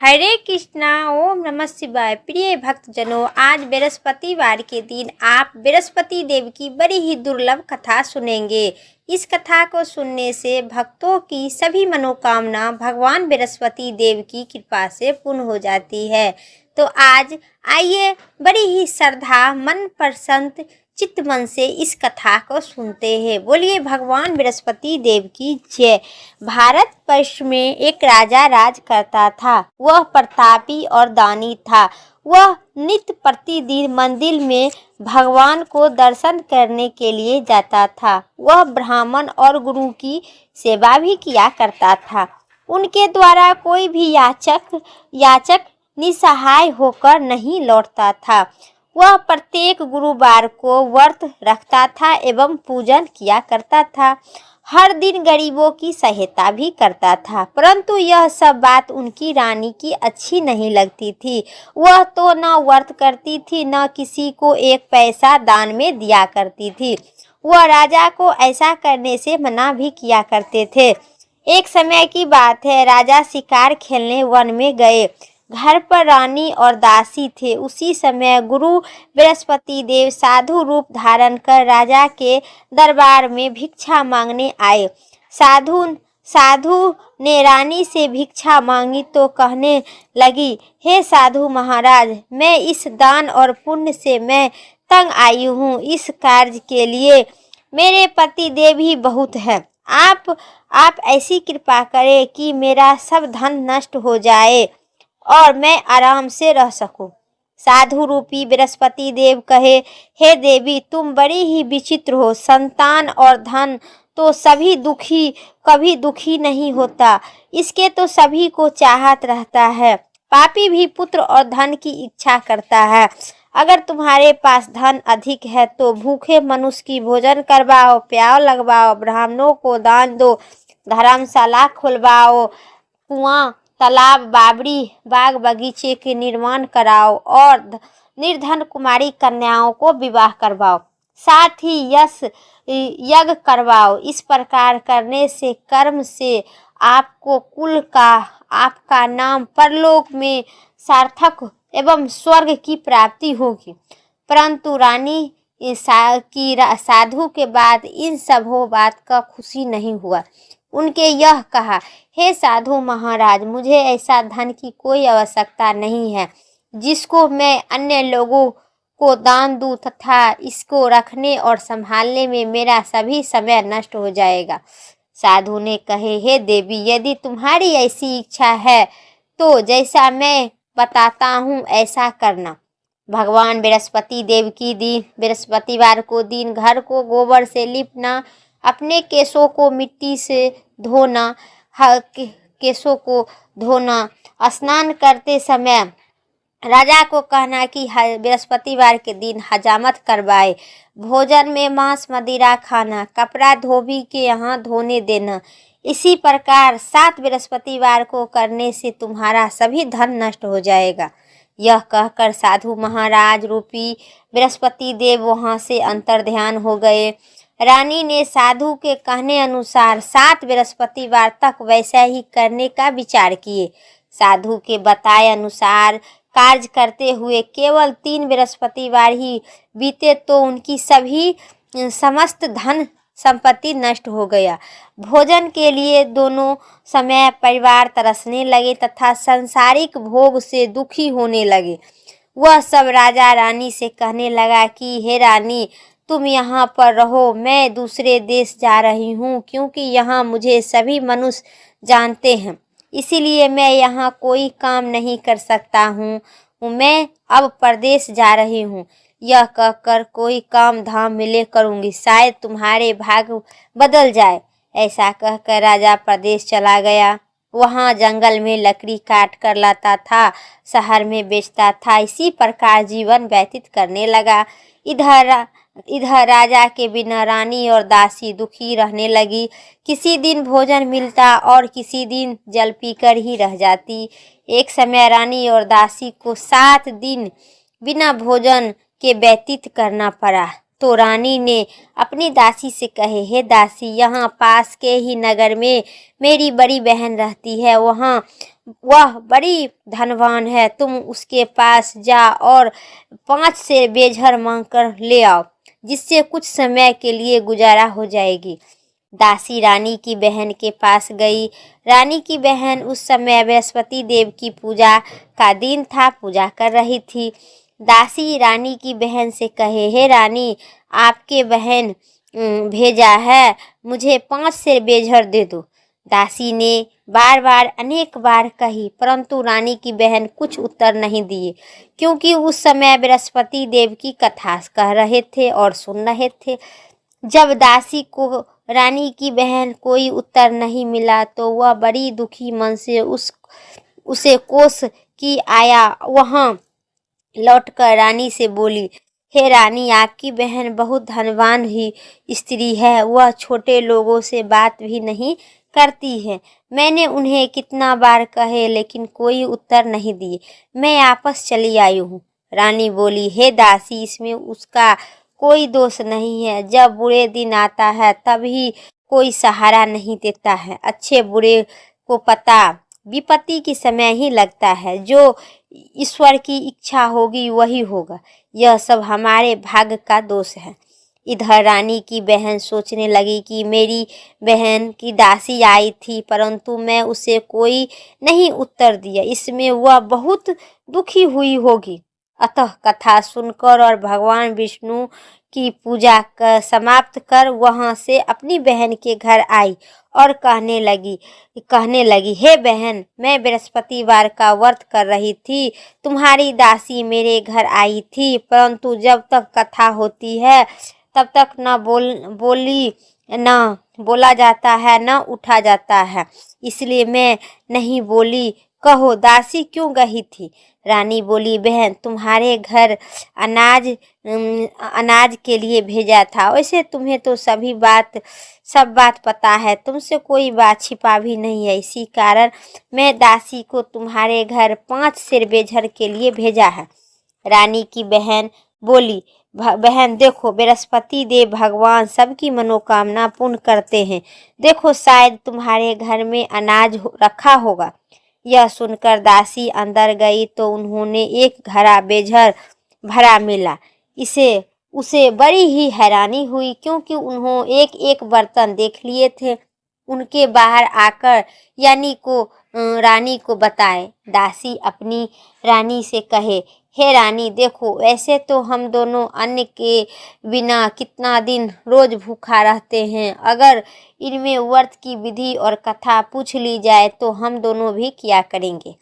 हरे कृष्णा। ओम नमः शिवाय। प्रिय भक्तजनों, आज बृहस्पतिवार के दिन आप बृहस्पति देव की बड़ी ही दुर्लभ कथा सुनेंगे। इस कथा को सुनने से भक्तों की सभी मनोकामना भगवान बृहस्पति देव की कृपा से पूर्ण हो जाती है। तो आज आइए बड़ी ही श्रद्धा मन प्रसन्न चित्त मन से इस कथा को सुनते हैं। बोलिए भगवान बृहस्पति देव की जय। भारत वर्ष में एक राजा राज करता था। वह प्रतापी और दानी था। वह नित्य प्रतिदिन मंदिर में भगवान को दर्शन करने के लिए जाता था। वह ब्राह्मण और गुरु की सेवा भी किया करता था। उनके द्वारा कोई भी याचक निसहाय होकर नहीं लौटता था। वह प्रत्येक गुरुवार को व्रत रखता था एवं पूजन किया करता था। हर दिन गरीबों की सहायता भी करता था, परंतु यह सब बात उनकी रानी की अच्छी नहीं लगती थी। वह तो न व्रत करती थी, न किसी को एक पैसा दान में दिया करती थी। वह राजा को ऐसा करने से मना भी किया करते थे। एक समय की बात है, राजा शिकार खेलने वन में गए। घर पर रानी और दासी थे। उसी समय गुरु बृहस्पति देव साधु रूप धारण कर राजा के दरबार में भिक्षा मांगने आए। साधु ने रानी से भिक्षा मांगी तो कहने लगी, हे साधु महाराज, मैं इस दान और पुण्य से मैं तंग आई हूँ। इस कार्य के लिए मेरे पति देव ही बहुत है। आप ऐसी कृपा करें कि मेरा सब धन नष्ट हो जाए और मैं आराम से रह सकूं। साधु रूपी बृहस्पति देव कहे, हे देवी, तुम बड़ी ही विचित्र हो। संतान और धन तो कभी दुखी नहीं होता। इसके तो सभी को चाहत रहता है। पापी भी पुत्र और धन की इच्छा करता है। अगर तुम्हारे पास धन अधिक है तो भूखे मनुष्य की भोजन करवाओ, प्याव लगवाओ, ब्राह्मणों को दान दो, धर्मशाला खुलवाओ, कुआं तालाब बावड़ी बाग बगीचे के निर्माण कराओ और निर्धन कुमारी कन्याओं को विवाह करवाओ, साथ ही यज्ञ करवाओ। इस प्रकार करने से कर्म से आपको कुल का आपका नाम परलोक में सार्थक एवं स्वर्ग की प्राप्ति होगी। परंतु रानी साधु के बाद इन सब बात का खुशी नहीं हुआ। उनके यह कहा, हे साधु महाराज, मुझे ऐसा धन की कोई आवश्यकता नहीं है जिसको मैं अन्य लोगों को दान दूं तथा इसको रखने और संभालने में मेरा सभी समय नष्ट हो जाएगा। साधु ने कहे, हे देवी, यदि तुम्हारी ऐसी इच्छा है तो जैसा मैं बताता हूँ ऐसा करना। भगवान बृहस्पति देव की दिन बृहस्पतिवार को दिन घर को गोबर से लिपना, अपने केशों को मिट्टी से धोना, स्नान करते समय राजा को कहना कि बृहस्पतिवार के दिन हजामत करवाए, भोजन में मांस मदिरा खाना, कपड़ा धोबी के यहाँ धोने देना। इसी प्रकार 7 बृहस्पतिवार को करने से तुम्हारा सभी धन नष्ट हो जाएगा। यह कहकर साधु महाराज रूपी बृहस्पति देव वहां से अंतर्ध्यान हो गए। रानी ने साधु के कहने अनुसार 7 बृहस्पतिवार तक वैसा ही करने का विचार किए। साधु के बताए अनुसार कार्य करते हुए केवल 3 बृहस्पतिवार ही बीते तो उनकी समस्त धन संपत्ति नष्ट हो गया। भोजन के लिए दोनों समय परिवार तरसने लगे तथा सांसारिक भोग से दुखी होने लगे। वह सब राजा रानी से कहने लगा कि हे रानी, तुम यहाँ पर रहो, मैं दूसरे देश जा रही हूँ, क्योंकि यहाँ मुझे सभी मनुष्य जानते हैं, इसीलिए मैं यहाँ कोई काम नहीं कर सकता हूँ। मैं अब परदेश जा रही हूँ। यह कहकर कोई काम धाम मिले करूँगी, शायद तुम्हारे भाग्य बदल जाए। ऐसा कहकर राजा प्रदेश चला गया। वहाँ जंगल में लकड़ी काट कर लाता था, शहर में बेचता था। इसी प्रकार जीवन व्यतीत करने लगा। इधर राजा के बिना रानी और दासी दुखी रहने लगी। किसी दिन भोजन मिलता और किसी दिन जल पीकर ही रह जाती। एक समय रानी और दासी को 7 दिन बिना भोजन के व्यतीत करना पड़ा। तो रानी ने अपनी दासी से कहे, हे दासी, यहाँ पास के ही नगर में मेरी बड़ी बहन रहती है। वहाँ वह बड़ी धनवान है, तुम उसके पास जा और 5 सेर बेझर मांग कर ले आओ, जिससे कुछ समय के लिए गुजारा हो जाएगी। दासी रानी की बहन के पास गई। रानी की बहन उस समय बृहस्पति देव की पूजा का दिन था, पूजा कर रही थी। दासी रानी की बहन से कहे, हे रानी, आपके बहन भेजा है, मुझे 5 सेर बेझर दे दो। दासी ने बार बार अनेक बार कही, परंतु रानी की बहन कुछ उत्तर नहीं दिए, क्योंकि उस समय बृहस्पति देव की कथा कह रहे थे और सुन रहे थे। जब दासी को रानी की बहन कोई उत्तर नहीं मिला तो वह बड़ी दुखी मन से उसे कोस की आया वहां लौटकर रानी से बोली, हे रानी, आपकी बहन बहुत धनवान ही स्त्री है, वह छोटे लोगों से बात भी नहीं करती है। मैंने उन्हें कितना बार कहे लेकिन कोई उत्तर नहीं दिए, मैं वापस चली आई हूँ। रानी बोली, हे दासी, इसमें उसका कोई दोष नहीं है। जब बुरे दिन आता है तभी कोई सहारा नहीं देता है। अच्छे बुरे को पता विपत्ति के समय ही लगता है। जो ईश्वर की इच्छा होगी वही होगा। यह सब हमारे भाग्य का दोष है। इधर रानी की बहन सोचने लगी कि मेरी बहन की दासी आई थी, परंतु मैं उसे कोई नहीं उत्तर दिया, इसमें वह बहुत दुखी हुई होगी। अतः कथा सुनकर और भगवान विष्णु की पूजा कर समाप्त कर वहां से अपनी बहन के घर आई और कहने लगी, हे बहन, मैं बृहस्पतिवार का व्रत कर रही थी, तुम्हारी दासी मेरे घर आई थी, परंतु जब तक कथा होती है तब तक न बोला जाता है न उठा जाता है, इसलिए मैं नहीं बोली। कहो, दासी क्यों गई थी? रानी बोली, बहन, तुम्हारे घर अनाज के लिए भेजा था। वैसे तुम्हें तो सब बात पता है, तुमसे कोई बात छिपा भी नहीं है, इसी कारण मैं दासी को तुम्हारे घर 5 सेर बेझर के लिए भेजा है। रानी की बहन बोली, बहन देखो, बृहस्पति देव भगवान सबकी मनोकामना पूर्ण करते हैं, देखो शायद तुम्हारे घर में अनाज रखा होगा। यह सुनकर दासी अंदर गई तो उन्होंने एक घड़ा बेझर भरा मिला। उसे बड़ी ही हैरानी हुई, क्योंकि उन्होंने एक एक बर्तन देख लिए थे। उनके बाहर आकर रानी को बताए। दासी अपनी रानी से कहे, हे रानी, देखो, ऐसे तो हम दोनों अन्न के बिना कितना दिन रोज भूखा रहते हैं। अगर इनमें व्रत की विधि और कथा पूछ ली जाए तो हम दोनों भी क्या करेंगे।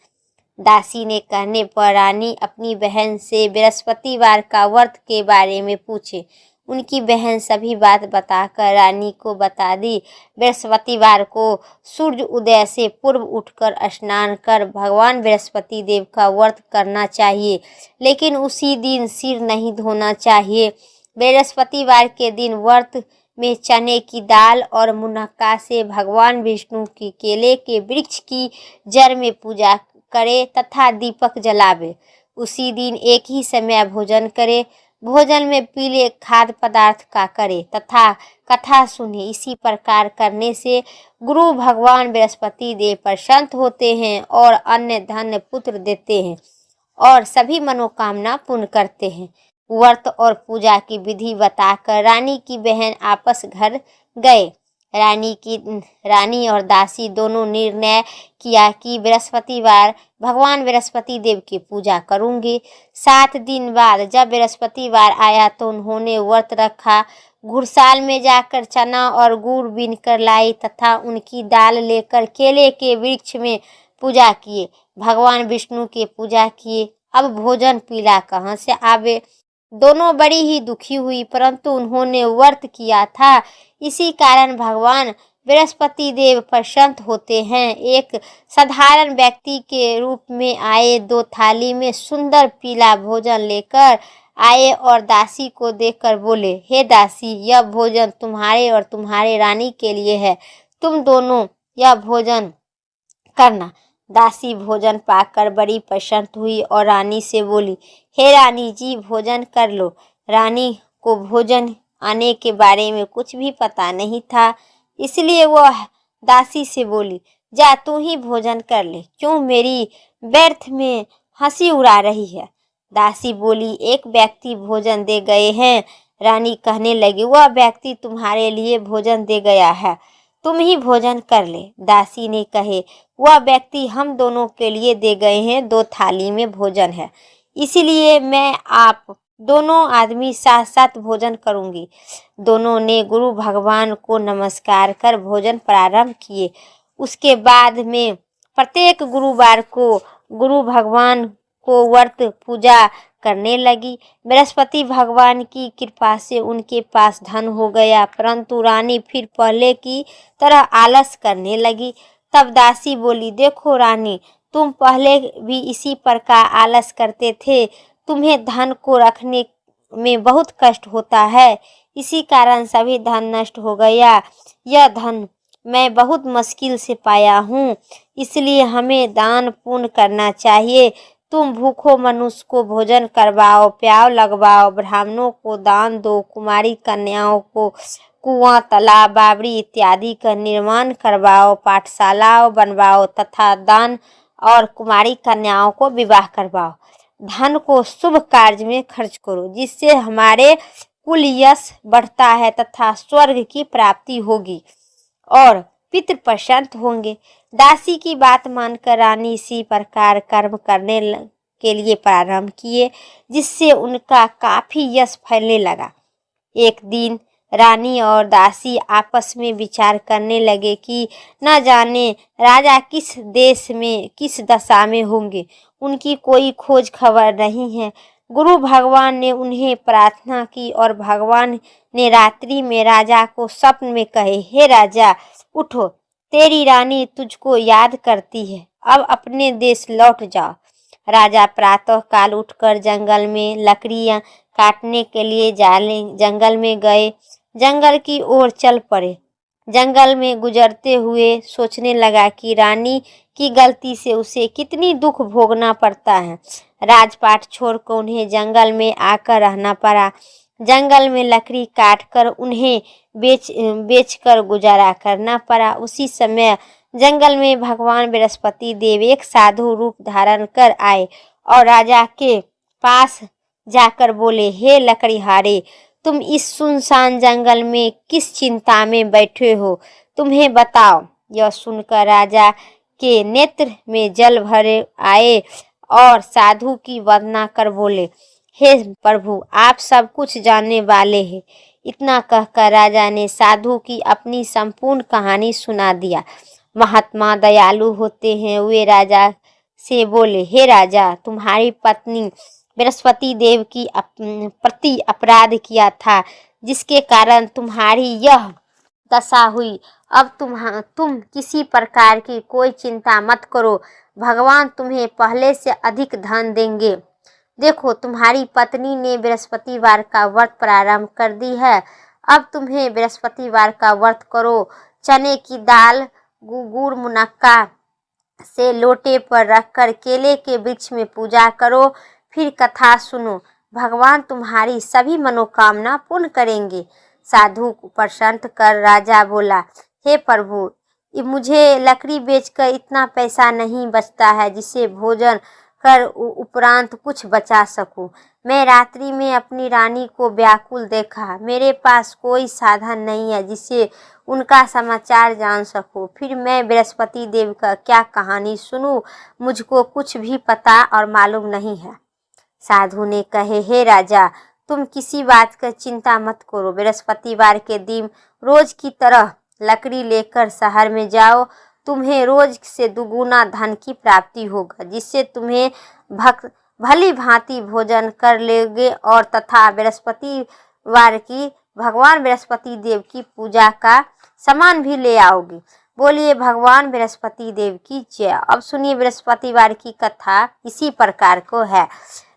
दासी ने कहने पर रानी अपनी बहन से बृहस्पतिवार का व्रत के बारे में पूछे। उनकी बहन सभी बात बताकर रानी को बता दी। बृहस्पतिवार को सूर्य उदय से पूर्व उठकर स्नान कर भगवान बृहस्पति देव का व्रत करना चाहिए, लेकिन उसी दिन सिर नहीं धोना चाहिए। बृहस्पतिवार के दिन व्रत में चने की दाल और मुनक्का से भगवान विष्णु की केले के वृक्ष की जड़ में पूजा करे तथा दीपक जलावे। उसी दिन एक ही समय भोजन करे। भोजन में पीले खाद्य पदार्थ का करे तथा कथा सुने। इसी प्रकार करने से गुरु भगवान बृहस्पति देव प्रसन्न होते हैं और अन्य धन पुत्र देते हैं और सभी मनोकामना पूर्ण करते हैं। व्रत और पूजा की विधि बताकर रानी की बहन आपस घर गए। रानी और दासी दोनों निर्णय किया कि बृहस्पतिवार भगवान बृहस्पति देव की पूजा करूंगी। 7 दिन बाद जब बृहस्पतिवार आया तो उन्होंने व्रत रखा। घुड़साल में जाकर चना और गुड़ बीन कर लाई तथा उनकी दाल लेकर केले के वृक्ष में पूजा किए। भगवान विष्णु की पूजा किए। अब भोजन पीला कहाँ से आवे। दोनों बड़ी ही दुखी हुई, परंतु उन्होंने व्रत किया था, इसी कारण भगवान बृहस्पति देव प्रसन्न होते हैं। एक साधारण व्यक्ति के रूप में आए, 2 थाली में सुंदर पीला भोजन लेकर आए और दासी को देखकर बोले, हे दासी, यह भोजन तुम्हारे और तुम्हारे रानी के लिए है, तुम दोनों यह भोजन करना। दासी भोजन पाकर बड़ी प्रसन्न हुई और रानी से बोली, हे रानी जी, भोजन कर लो। रानी को भोजन आने के बारे में कुछ भी पता नहीं था, इसलिए वह दासी से बोली, जा तू ही भोजन कर ले, क्यों मेरी व्यर्थ में हंसी उड़ा रही है। दासी बोली, एक व्यक्ति भोजन दे गए हैं। रानी कहने लगी, वह व्यक्ति तुम्हारे लिए भोजन दे गया है, तुम ही भोजन कर ले। दासी ने कहे, वह व्यक्ति हम दोनों के लिए दे गए हैं, 2 थाली में भोजन है, इसीलिए मैं आप दोनों आदमी साथ साथ भोजन करूंगी। दोनों ने गुरु भगवान को नमस्कार कर भोजन प्रारंभ किए। उसके बाद में प्रत्येक गुरुवार को गुरु भगवान को व्रत पूजा करने लगी। बृहस्पति भगवान की कृपा से उनके पास धन हो गया, परंतु रानी फिर पहले की तरह आलस करने लगी। तब दासी बोली, देखो रानी, तुम पहले भी इसी प्रकार आलस करते थे, तुम्हें धन को रखने में बहुत कष्ट होता है, इसी कारण सभी धन नष्ट हो गया। यह धन मैं बहुत मुश्किल से पाया हूँ, इसलिए हमें दान पुण्य करना चाहिए। तुम भूखो मनुष्य को भोजन करवाओ, प्याव लगवाओ, ब्राह्मणों को दान दो, कुमारी कन्याओं को कुआं, तालाब, बावड़ी इत्यादि का निर्माण करवाओ, पाठशालाओं बनवाओ तथा दान और कुमारी कन्याओं को विवाह करवाओ। धन को शुभ कार्य में खर्च करो, जिससे हमारे कुल यश बढ़ता है तथा स्वर्ग की प्राप्ति होगी और पितृ प्रसन्न होंगे। दासी की बात मानकर रानी इसी प्रकार कर्म करने के लिए प्रारंभ किए, जिससे उनका काफी यश फैलने लगा। एक दिन रानी और दासी आपस में विचार करने लगे कि न जाने राजा किस देश में किस दशा में होंगे, उनकी कोई खोज खबर नहीं है। गुरु भगवान ने उन्हें प्रार्थना की और भगवान ने रात्रि में राजा को स्वप्न में कहे, हे राजा उठो, तेरी रानी तुझको याद करती है, अब अपने देश लौट जाओ। राजा प्रातः काल उठकर जंगल में लकड़ियां काटने के लिए जंगल में गए, जंगल की ओर चल पड़े। जंगल में गुजरते हुए सोचने लगा कि रानी की गलती से उसे कितनी दुख भोगना पड़ता है। राजपाट छोड़कर उन्हें जंगल में आकर रहना पड़ा। जंगल में लकड़ी काटकर उन्हें बेचकर गुजारा करना पड़ा। उसी समय जंगल में भगवान बृहस्पति देव एक साधु रूप धारण कर आए और राजा के पास जाकर बोले, हे लकड़ीहारे, तुम इस सुनसान जंगल में किस चिंता में बैठे हो, तुम्हें बताओ। यह सुनकर राजा के नेत्र में जल भरे आए और साधु की वंदना कर बोले, हे प्रभु, आप सब कुछ जानने वाले हैं। इतना कहकर राजा ने साधु की अपनी संपूर्ण कहानी सुना दिया। महात्मा दयालु होते हैं। वे राजा से बोले, हे राजा, तुम्हारी पत्नी बृहस्पति देव की प्रति अपराध किया था, जिसके कारण तुम्हारी यह दशा हुई। अब तुम किसी प्रकार की कोई चिंता मत करो, भगवान तुम्हें पहले से अधिक धन देंगे। देखो, तुम्हारी पत्नी ने बृहस्पतिवार का व्रत प्रारंभ कर दी है। अब तुम्हें बृहस्पतिवार का व्रत करो। चने की दाल गुड़ मुनक्का से लोटे पर रखकर केले के वृक्ष में पूजा करो, फिर कथा सुनो, भगवान तुम्हारी सभी मनोकामना पूर्ण करेंगे। साधु को प्रसन्न कर राजा बोला, हे प्रभु, मुझे लकड़ी बेचकर इतना पैसा नहीं बचता है जिसे भोजन कर उपरांत कुछ बचा सकूं। मैं रात्रि में अपनी रानी को व्याकुल देखा, मेरे पास कोई साधन नहीं है जिससे उनका समाचार जान सकूं। फिर मैं बृहस्पति देव का क्या कहानी सुनूं, मुझको कुछ भी पता और मालूम नहीं है। साधु ने कहे, हे राजा, तुम किसी बात का चिंता मत करो। बृहस्पतिवार के दिन रोज की तरह लकड़ी लेकर शहर में जाओ, तुम्हें रोज से दुगुना धन की प्राप्ति होगा, जिससे तुम्हें भली भांति भोजन कर लेगे और तथा बृहस्पतिवार की भगवान बृहस्पति देव की पूजा का सामान भी ले आओगे। बोलिए भगवान बृहस्पति देव की जय। अब सुनिए बृहस्पतिवार की कथा इसी प्रकार को है।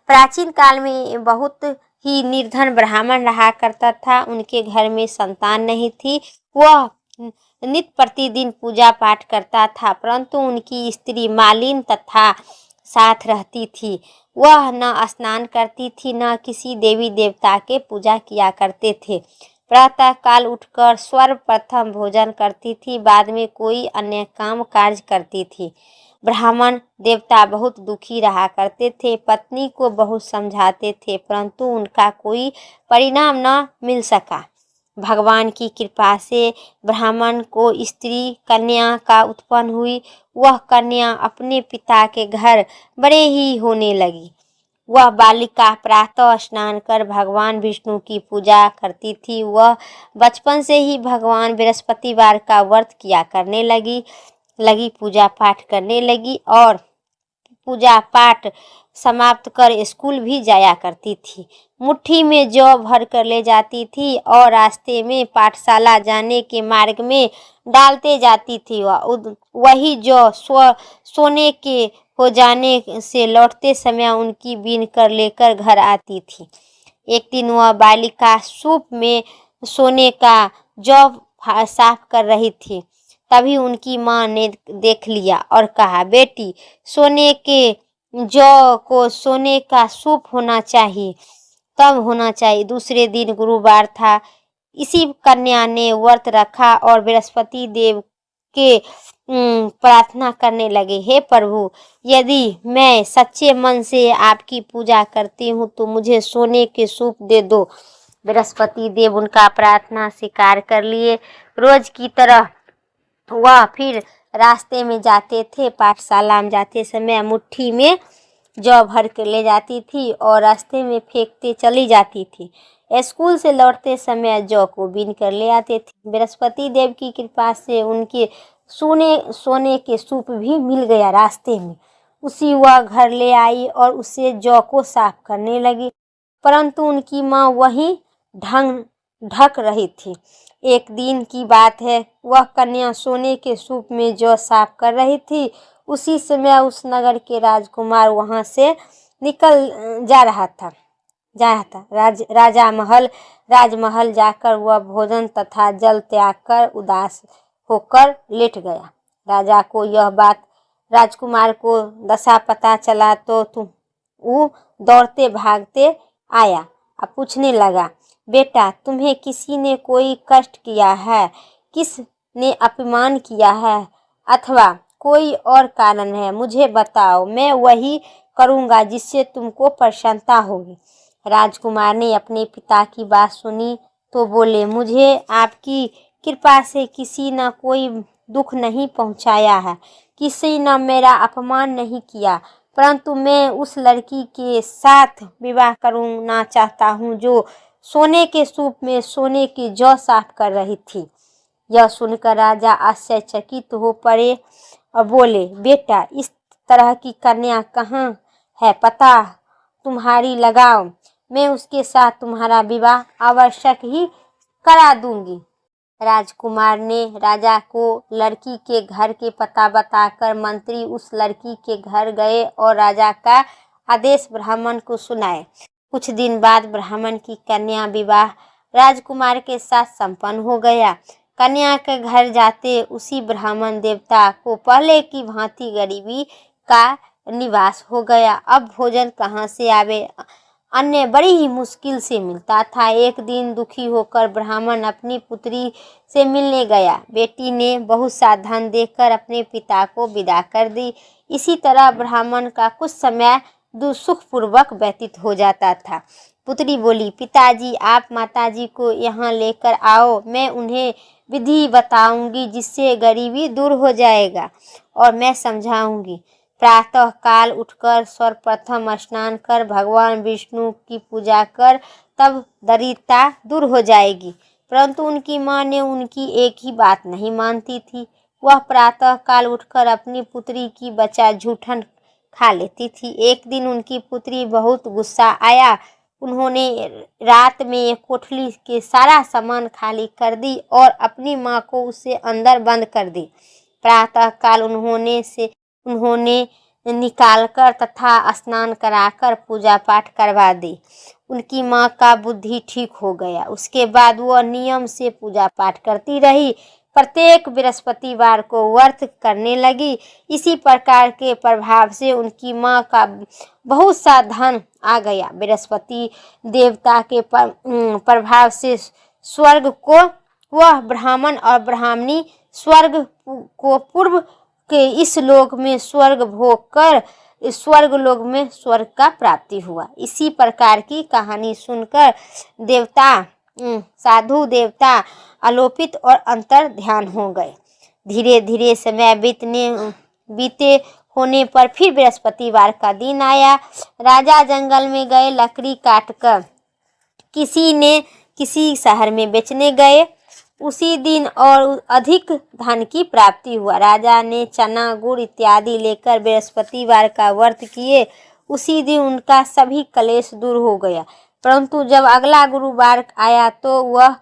प्राचीन काल में बहुत ही निर्धन ब्राह्मण रहा करता था। उनके घर में संतान नहीं थी। वह नित्य प्रतिदिन पूजा पाठ करता था, परंतु उनकी स्त्री मालिन तथा साथ रहती थी। वह न स्नान करती थी, न किसी देवी देवता के पूजा किया करते थे। प्रातः काल उठकर सर्वप्रथम भोजन करती थी, बाद में कोई अन्य काम काज करती थी। ब्राह्मण देवता बहुत दुखी रहा करते थे। पत्नी को बहुत समझाते थे, परंतु उनका कोई परिणाम न मिल सका। भगवान की कृपा से ब्राह्मण को स्त्री कन्या का उत्पन्न हुई। वह कन्या अपने पिता के घर बड़े ही होने लगी। वह बालिका प्रातः स्नान कर भगवान विष्णु की पूजा करती थी। वह बचपन से ही भगवान बृहस्पतिवार का व्रत किया करने लगी पूजा पाठ करने लगी और पूजा पाठ समाप्त कर स्कूल भी जाया करती थी। मुट्ठी में जौ भर कर ले जाती थी और रास्ते में पाठशाला जाने के मार्ग में डालते जाती थी। वही जौ सोने के हो जाने से लौटते समय उनकी बीन कर लेकर घर आती थी। एक दिन वह बालिका सूप में सोने का जौ साफ कर रही थी। तभी उनकी माँ ने देख लिया और कहा, बेटी, सोने के जौ को सोने का सूप होना चाहिए, तब होना चाहिए। दूसरे दिन गुरुवार था। इसी कन्या ने व्रत रखा और बृहस्पति देव के प्रार्थना करने लगे, हे प्रभु, यदि मैं सच्चे मन से आपकी पूजा करती हूँ तो मुझे सोने के सूप दे दो। बृहस्पति देव उनका प्रार्थना स्वीकार कर लिए। रोज की तरह वह फिर रास्ते में जाते थे। पाठशाला में जाते समय मुट्ठी में जौ भर के ले जाती थी और रास्ते में फेंकते चली जाती थी। स्कूल से लौटते समय जौ को बीन कर ले आते थे। बृहस्पति देव की कृपा से उनके सोने के सूप भी मिल गया रास्ते में। उसी वह घर ले आई और उसे जौ को साफ करने लगी, परंतु उनकी माँ वहीं ढक रही थी। एक दिन की बात है, वह कन्या सोने के सूप में जौ साफ कर रही थी। उसी समय उस नगर के राजकुमार वहां से निकल जा रहा था। राजमहल जाकर वह भोजन तथा जल त्याग कर उदास होकर लेट गया। राजा को यह बात राजकुमार को दशा पता चला तो वो दौड़ते भागते आया। अब पूछने लगा, बेटा, तुम्हें किसी ने कोई कष्ट किया है, किसने अपमान किया है अथवा कोई और कारण है? मुझे बताओ, मैं वही करूँगा जिससे तुमको प्रसन्नता होगी। राजकुमार ने अपने पिता की बात सुनी तो बोले, मुझे आपकी कृपा से किसी न कोई दुख नहीं पहुँचाया है, किसी ने मेरा अपमान नहीं किया, परंतु मैं उस लड़की के साथ विवाह करना चाहता हूँ जो सोने के सूप में सोने की जौ साफ कर रही थी। यह सुनकर राजा आश्चर्यचकित हो पड़े और बोले, बेटा, इस तरह की कन्या कहाँ है, पता तुम्हारी लगाओ, मैं उसके साथ तुम्हारा विवाह आवश्यक ही करा दूंगी। राजकुमार ने राजा को लड़की के घर के पता बताकर मंत्री उस लड़की के घर गए और राजा का आदेश ब्राह्मण को सुनाए। कुछ दिन बाद ब्राह्मण की कन्या विवाह राजकुमार के साथ संपन्न हो गया। कन्या के घर जाते उसी ब्राह्मण देवता को पहले की भांति गरीबी का निवास हो गया। अब भोजन कहाँ से आवे, अन्य बड़ी ही मुश्किल से मिलता था। एक दिन दुखी होकर ब्राह्मण अपनी पुत्री से मिलने गया। बेटी ने बहुत सा धन देकर अपने पिता को विदा कर दी। इसी तरह ब्राह्मण का कुछ समय सुखपूर्वक व्यतीत हो जाता था। पुत्री बोली, पिताजी, आप माताजी को यहाँ लेकर आओ, मैं उन्हें विधि बताऊंगी जिससे गरीबी दूर हो जाएगा और मैं समझाऊंगी। प्रातः काल उठकर सर्वप्रथम स्नान कर भगवान विष्णु की पूजा कर, तब दरिद्रता दूर हो जाएगी। परंतु उनकी माँ ने उनकी एक ही बात नहीं मानती थी। वह प्रातः काल उठकर अपनी पुत्री की बचा झूठन खा लेती थी। एक दिन उनकी पुत्री बहुत गुस्सा आया। उन्होंने रात में एक कोठली के सारा सामान खाली कर दी और अपनी माँ को उससे अंदर बंद कर दी। प्रातः काल उन्होंने निकालकर तथा स्नान कराकर पूजा पाठ करवा दी। उनकी माँ का बुद्धि ठीक हो गया। उसके बाद वह नियम से पूजा पाठ करती रही। प्रत्येक बृहस्पतिवार को व्रत करने लगी। इसी प्रकार के प्रभाव से उनकी माँ का बहुत सा धन आ गया। बृहस्पति देवता के प्रभाव से स्वर्ग को वह ब्राह्मण और ब्राह्मणी स्वर्ग को पूर्व के इस लोक में स्वर्ग भोग कर इस स्वर्ग लोक में स्वर्ग का प्राप्ति हुआ। इसी प्रकार की कहानी सुनकर साधु देवता आलोपित और अंतर ध्यान हो गए। धीरे धीरे समय बीते होने पर फिर बृहस्पतिवार का दिन आया। राजा जंगल में गए, लकड़ी काटकर किसी शहर में बेचने गए। उसी दिन और अधिक धन की प्राप्ति हुआ। राजा ने चना गुड़ इत्यादि लेकर बृहस्पतिवार का व्रत किए। उसी दिन उनका सभी कलेश दूर हो गया। परंतु जब अगला गुरुवार आया तो वह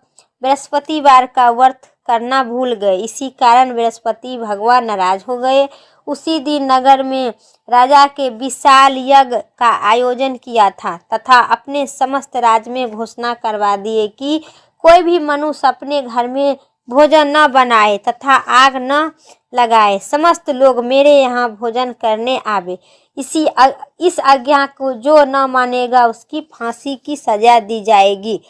बृहस्पतिवार का व्रत करना भूल गए। इसी कारण बृहस्पति भगवान नाराज हो गए। उसी दिन नगर में राजा के विशाल यज्ञ का आयोजन किया था तथा अपने समस्त राज्य में घोषणा करवा दिए कि कोई भी मनुष्य अपने घर में भोजन न बनाए तथा आग न लगाए। समस्त लोग मेरे यहाँ भोजन करने आवे। इस आज्ञा को जो न मानेगा उसकी फांसी की सजा दी जाएगी।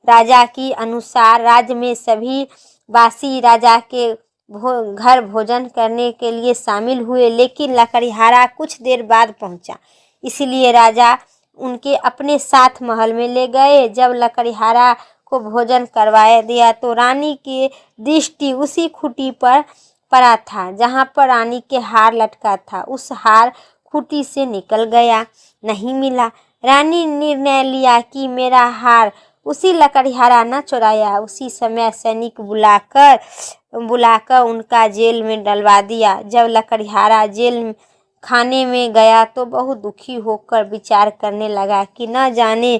राजा की अनुसार राज्य में सभी वासी राजा के घर भोजन करने के लिए शामिल हुए, लेकिन लकड़हारा कुछ देर बाद पहुंचा। इसलिए राजा उनके अपने साथ महल में ले गए। जब लकड़हारा को भोजन करवाया दिया तो रानी की दृष्टि उसी खूंटी पर पड़ा था जहां पर रानी के हार लटका था। उस हार खूंटी से निकल गया, नहीं मिला। रानी निर्णय लिया कि मेरा हार उसी लकड़हारा न चुराया। उसी समय सैनिक बुलाकर उनका जेल में डलवा दिया। जब लकड़हारा जेल खाने में गया तो बहुत दुखी होकर विचार करने लगा कि न जाने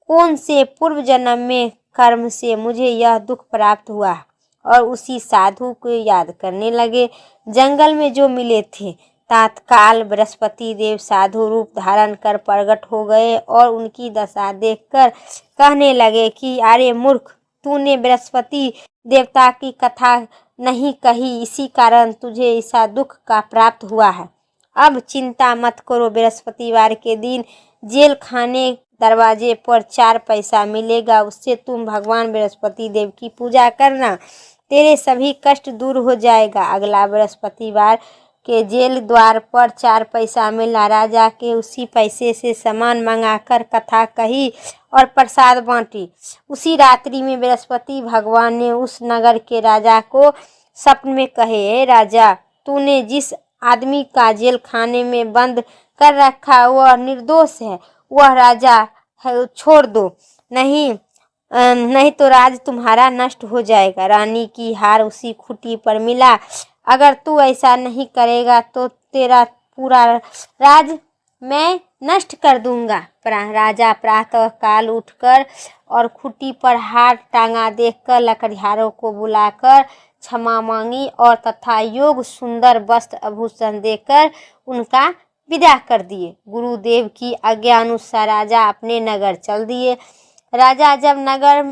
कौन से पूर्व जन्म में कर्म से मुझे यह दुख प्राप्त हुआ, और उसी साधु को याद करने लगे जंगल में जो मिले थे। तत्काल बृहस्पति देव साधु रूप धारण कर प्रकट हो गए और उनकी दशा देखकर कहने लगे कि अरे मूर्ख, तूने बृहस्पति देवता की कथा नहीं कही, इसी कारण तुझे ऐसा दुख का प्राप्त हुआ है। अब चिंता मत करो, बृहस्पतिवार के दिन जेल खाने दरवाजे पर 4 पैसा मिलेगा, उससे तुम भगवान बृहस्पति देव की पूजा करना, तेरे सभी कष्ट दूर हो जाएगा। अगला बृहस्पतिवार के जेल द्वार पर 4 पैसा मिला। राजा के उसी पैसे से सामान मंगाकर कथा कही और प्रसाद बांटी। उसी रात्रि में बृहस्पति भगवान ने उस नगर के राजा को स्वप्न में कहे, हे राजा, तूने जिस आदमी का जेल खाने में बंद कर रखा वह निर्दोष है, वह राजा है, छोड़ दो, नहीं तो राज तुम्हारा नष्ट हो जाएगा। रानी की हार उसी खूंटी पर मिला। अगर तू ऐसा नहीं करेगा तो तेरा पूरा राज मैं नष्ट कर दूंगा। राजा प्रातः काल उठकर और खूंटी पर हार टांगा देखकर लकड़हारों को बुलाकर क्षमा मांगी और तथा योग सुंदर वस्त्र आभूषण देकर उनका विदा कर दिए। गुरुदेव की आज्ञा अनुसार राजा अपने नगर चल दिए। राजा जब नगर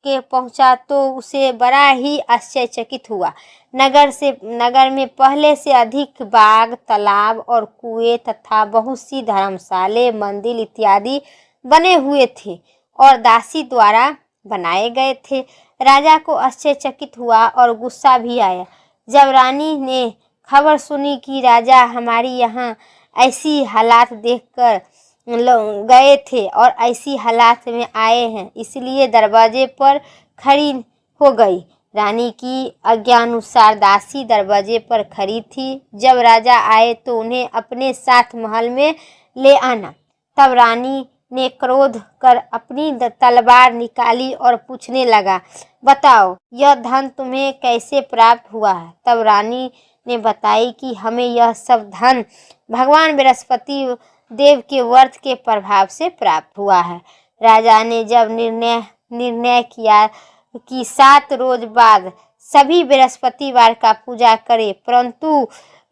के पहुंचा तो उसे बड़ा ही आश्चर्यचकित हुआ। नगर में पहले से अधिक बाग, तालाब और कुएं तथा बहुत सी धर्मशाले, मंदिर इत्यादि बने हुए थे और दासी द्वारा बनाए गए थे। राजा को आश्चर्यचकित हुआ और गुस्सा भी आया। जब रानी ने खबर सुनी कि राजा हमारी यहाँ ऐसी हालात देखकर गए थे और ऐसी हालात में आए हैं, इसलिए दरवाजे पर खड़ी हो गई। रानी की आज्ञानुसार दासी दरवाजे पर खड़ी थी। जब राजा आए तो उन्हें अपने साथ महल में ले आना। तब रानी ने क्रोध कर अपनी तलवार निकाली और पूछने लगा, बताओ यह धन तुम्हें कैसे प्राप्त हुआ है। तब रानी ने बताई कि हमें यह सब धन भगवान बृहस्पति देव के व्रत के प्रभाव से प्राप्त हुआ है। राजा ने जब निर्णय किया कि 7 रोज बाद सभी बृहस्पतिवार का पूजा करें,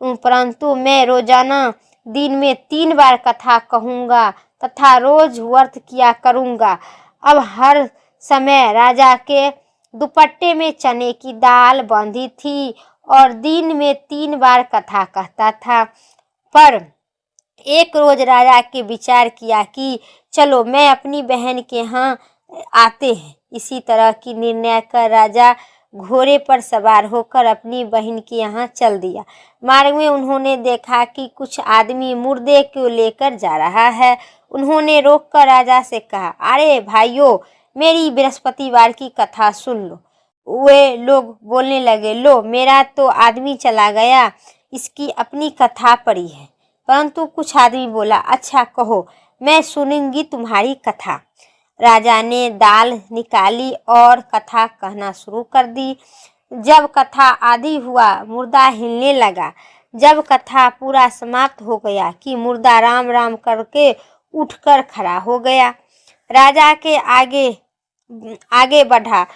परंतु मैं रोजाना दिन में 3 बार कथा कहूँगा तथा रोज व्रत किया करूँगा। अब हर समय राजा के दुपट्टे में चने की दाल बंधी थी और दिन में 3 बार कथा कहता था। पर एक रोज राजा के विचार किया कि चलो मैं अपनी बहन के यहाँ आते हैं। इसी तरह की निर्णय कर राजा घोड़े पर सवार होकर अपनी बहन के यहाँ चल दिया। मार्ग में उन्होंने देखा कि कुछ आदमी मुर्दे को लेकर जा रहा है। उन्होंने रोककर राजा से कहा, अरे भाइयों, मेरी बृहस्पतिवार की कथा सुन लो। वे लोग बोलने लगे, लो मेरा तो आदमी चला गया, इसकी अपनी कथा पड़ी है। परंतु कुछ आदमी बोला, अच्छा कहो, मैं सुनूंगी तुम्हारी कथा। राजा ने दाल निकाली और कथा कहना शुरू कर दी। जब कथा आदि हुआ, मुर्दा हिलने लगा। जब कथा पूरा समाप्त हो गया कि मुर्दा राम राम करके उठकर खड़ा हो गया। राजा के आगे बढ़ा।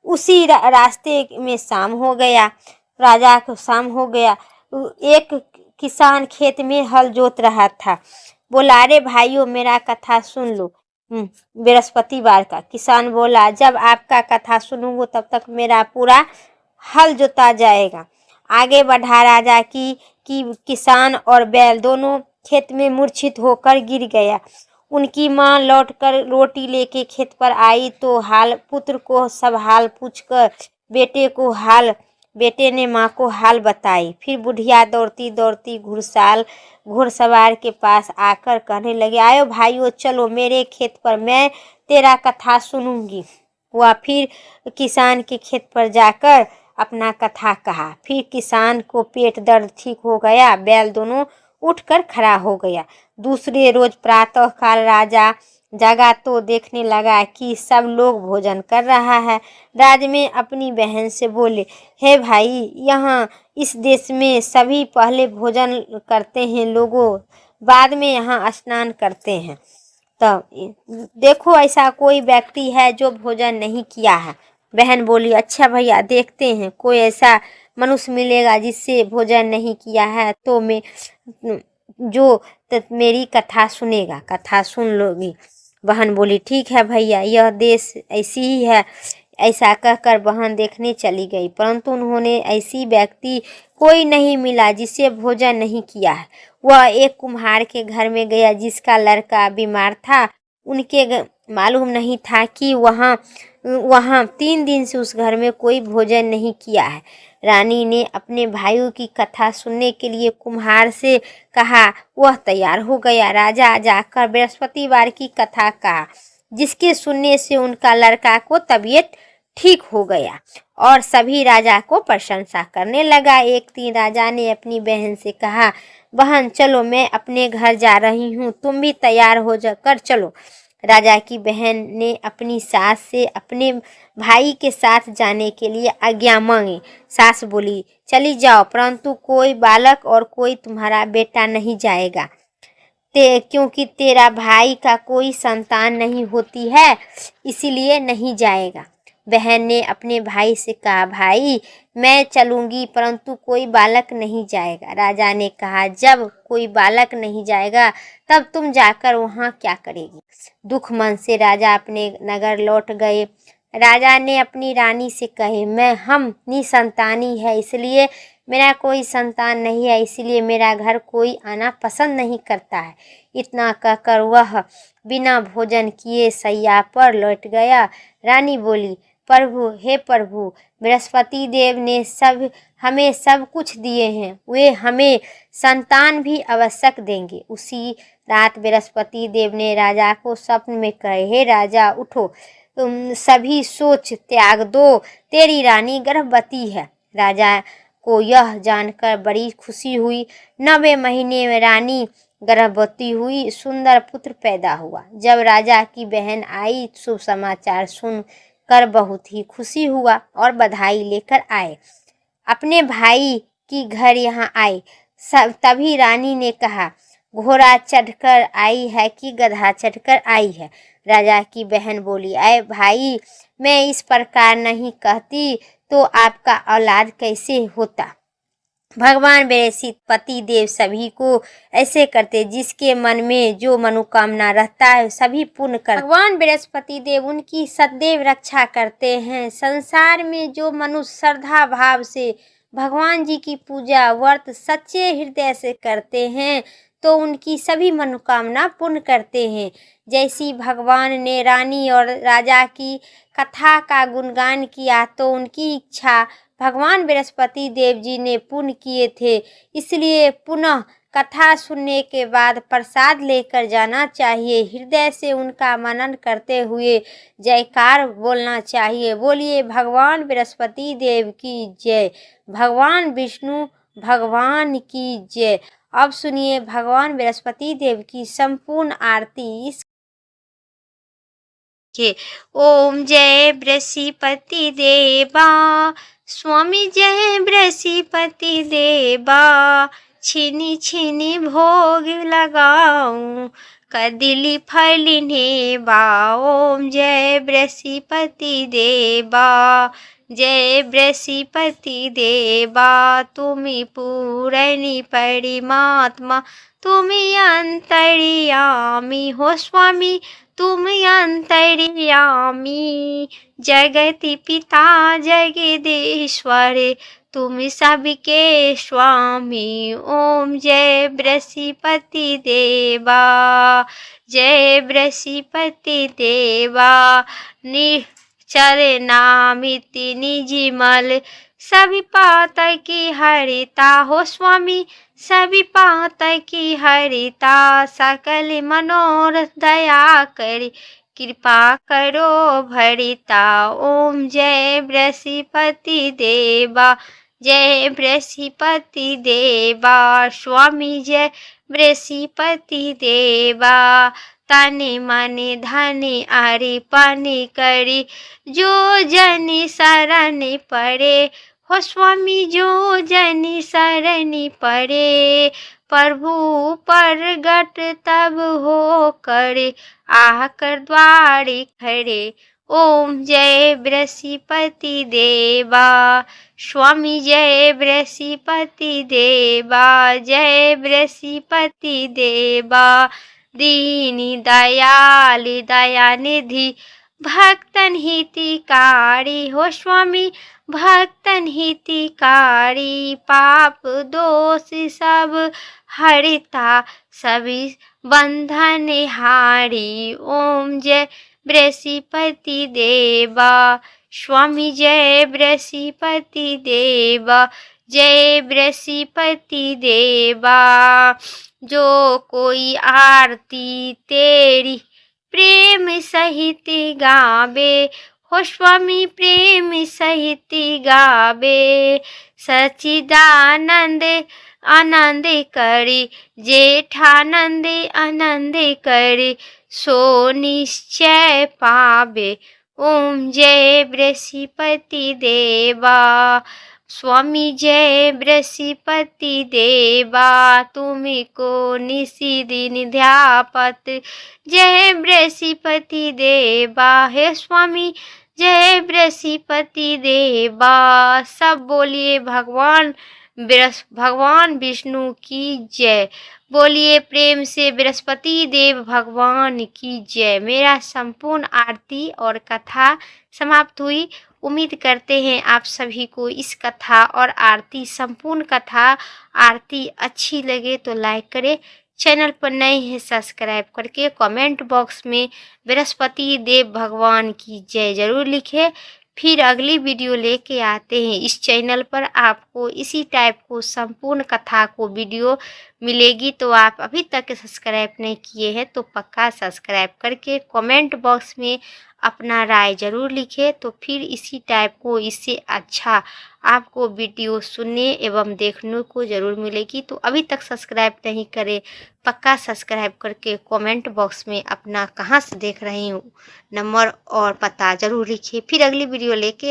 उसी रास्ते में शाम हो गया। राजा को शाम हो गया। एक किसान खेत में हल जोत रहा था। बोला, अरे भाइयों, मेरा कथा सुन लो बृहस्पतिवार का। किसान बोला, जब आपका कथा सुनूंगा तब तक मेरा पूरा हल जोता जाएगा। आगे बढ़ा राजा कि किसान और बैल दोनों खेत में मूर्छित होकर गिर गया। उनकी माँ लौटकर रोटी लेके खेत पर आई तो पुत्र को सब हाल पूछकर बेटे ने माँ को हाल बताई। फिर बुढ़िया दौड़ती दौड़ती घुड़सवार के पास आकर कहने लगे, आयो भाइयों, चलो मेरे खेत पर, मैं तेरा कथा सुनूंगी। वह फिर किसान के खेत पर जाकर अपना कथा कहा। फिर किसान को पेट दर्द ठीक हो गया। बैल दोनों उठकर खड़ा हो गया। दूसरे रोज प्रातः काल राजा जगा तो देखने लगा कि सब लोग भोजन कर रहा है। राज में अपनी बहन से बोले, हे भाई, यहाँ इस देश में सभी पहले भोजन करते हैं लोगों, बाद में यहाँ स्नान करते हैं। तो देखो, ऐसा कोई व्यक्ति है जो भोजन नहीं किया है। बहन बोली, अच्छा भैया, देखते हैं कोई ऐसा मनुष्य मिलेगा जिससे भोजन नहीं किया है तो मेरी कथा सुनेगा, कथा सुन लोगी। बहन बोली, ठीक है भैया, यह देश ऐसी ही है। ऐसा कहकर बहन देखने चली गई, परंतु उन्होंने ऐसी व्यक्ति कोई नहीं मिला जिससे भोजन नहीं किया है। वह एक कुम्हार के घर में गया जिसका लड़का बीमार था। उनके मालूम नहीं था कि वहाँ 3 दिन से उस घर में कोई भोजन नहीं किया है। रानी ने अपने भाइयों की कथा सुनने के लिए कुम्हार से कहा। वह तैयार हो गया। राजा जाकर बृहस्पतिवार की कथा कहा, जिसके सुनने से उनका लड़का को तबीयत ठीक हो गया और सभी राजा को प्रशंसा करने लगा। एक दिन राजा ने अपनी बहन से कहा, बहन चलो, मैं अपने घर जा रही हूँ, तुम भी तैयार हो जाकर चलो। राजा की बहन ने अपनी सास से अपने भाई के साथ जाने के लिए आज्ञा मांगी। सास बोली, चली जाओ, परंतु कोई बालक और कोई तुम्हारा बेटा नहीं जाएगा, क्योंकि तेरा भाई का कोई संतान नहीं होती है, इसीलिए नहीं जाएगा। बहन ने अपने भाई से कहा, भाई मैं चलूंगी, परंतु कोई बालक नहीं जाएगा। राजा ने कहा, जब कोई बालक नहीं जाएगा तब तुम जाकर वहाँ क्या करेगी। दुख मन से राजा अपने नगर लौट गए। राजा ने अपनी रानी से कहे, हम निसंतानी है, इसलिए मेरा कोई संतान नहीं है, इसलिए मेरा घर कोई आना पसंद नहीं करता है। इतना कहकर वह बिना भोजन किए सैया पर लौट गया। रानी बोली, प्रभु, हे प्रभु, बृहस्पति देव ने हमें सब कुछ दिए हैं, वे हमें संतान भी आवश्यक देंगे। उसी रात बृहस्पति देव ने राजा को स्वप्न में कहे, हे राजा, उठो, तुम सभी सोच त्याग दो, तेरी रानी गर्भवती है। राजा को यह जानकर बड़ी खुशी हुई। 9वें महीने में रानी गर्भवती हुई, सुंदर पुत्र पैदा हुआ। जब राजा की बहन आई, शुभ समाचार सुनकर बहुत ही खुशी हुआ और बधाई लेकर आए। अपने भाई की घर यहाँ आए। तभी रानी ने कहा, घोड़ा चढ़कर आई है कि गधा चढ़कर आई है। राजा की बहन बोली, अय भाई, मैं इस प्रकार नहीं कहती तो आपका औलाद कैसे होता। भगवान बृहस्पति देव सभी को ऐसे करते, जिसके मन में जो मनोकामना रहता है सभी पूर्ण कर। भगवान बृहस्पति देव उनकी सदैव रक्षा करते हैं। संसार में जो मनुष्य श्रद्धा भाव से भगवान जी की पूजा व्रत सच्चे हृदय से करते हैं तो उनकी सभी मनोकामना पूर्ण करते हैं। जैसी भगवान ने रानी और राजा की कथा का गुणगान किया तो उनकी इच्छा भगवान बृहस्पति देव जी ने पूर्ण किए थे। इसलिए पुनः कथा सुनने के बाद प्रसाद लेकर जाना चाहिए। हृदय से उनका मनन करते हुए जयकार बोलना चाहिए। बोलिए भगवान बृहस्पति देव की जय, भगवान विष्णु भगवान की जय। अब सुनिए भगवान बृहस्पति देव की संपूर्ण आरती। ओम जय बृहस्पति देवा, स्वामी जय बृहस्पति देवा, छिनी छिनी भोग लगाऊं, कदिली फल नेबा। ओम जय बृहस्पति देवा, जय बृहस्पति देवा, तुमी पूरणी परमात्मा, तुमी अंतर्यामी हो स्वामी, तुम अंतर्यामी, जगति पिता जगदीश्वर, तुम सबके स्वामी। ओम जय बृहस्पति देवा, जय बृहस्पति देवा, निश्चर नामिति निजिमल, सभी पात की हरिता हो स्वामी, सभी पात की हरिता, सकल मनोरथ दया करी, कृपा करो भरिता। ओम जय बृहस्पति देवा, जय बृहस्पति देवा, स्वामी जय बृहस्पति देवा, तने मने धने अर्पण करी, जो जन शरण पड़े हो स्वामी, जो जन शरण पड़े, प्रभु प्रगट तब हो करे, आकर द्वारे खड़े। ओम जय बृहस्पति देवा, स्वामी जय बृहस्पति देवा, जय बृहस्पति देवा, दीनी दयाल दयानिधि, भक्तन हितकारी हो स्वामी, भक्तन हितकारी, पाप दोष सब हरिता, सभी बंधन हारी। ओम जय बृहस्पति देवा, स्वामी जय बृहस्पति देवा, जय बृहस्पति देवा, जो कोई आरती तेरी प्रेम सहित गावे हो स्वामी, प्रेम सहित गावे, सच्चिदानंद आनंद करी, जेठानंद आनंद करी, सो निश्चय पावे। ओम जय बृहस्पति देवा, स्वामी जय बृहस्पति देवा, तुमको निसी दिन ध्यापत, जय बृहस्पति देवा, हे स्वामी जय बृहस्पति देवा। सब बोलिए भगवान विष्णु की जय, बोलिए प्रेम से बृहस्पति देव भगवान की जय। मेरा संपूर्ण आरती और कथा समाप्त हुई। उम्मीद करते हैं आप सभी को इस कथा और आरती संपूर्ण कथा आरती अच्छी लगे तो लाइक करें, चैनल पर नए हैं सब्सक्राइब करके कमेंट बॉक्स में बृहस्पति देव भगवान की जय जरूर लिखें। फिर अगली वीडियो लेके आते हैं। इस चैनल पर आपको इसी टाइप को संपूर्ण कथा को वीडियो मिलेगी, तो आप अभी तक सब्सक्राइब नहीं किए हैं तो पक्का सब्सक्राइब करके कमेंट बॉक्स में अपना राय ज़रूर लिखें। तो फिर इसी टाइप को इससे अच्छा आपको वीडियो सुनने एवं देखने को ज़रूर मिलेगी। तो अभी तक सब्सक्राइब नहीं करें, पक्का सब्सक्राइब करके कमेंट बॉक्स में अपना कहाँ से देख रहे हो नंबर और पता ज़रूर लिखिए। फिर अगली वीडियो लेके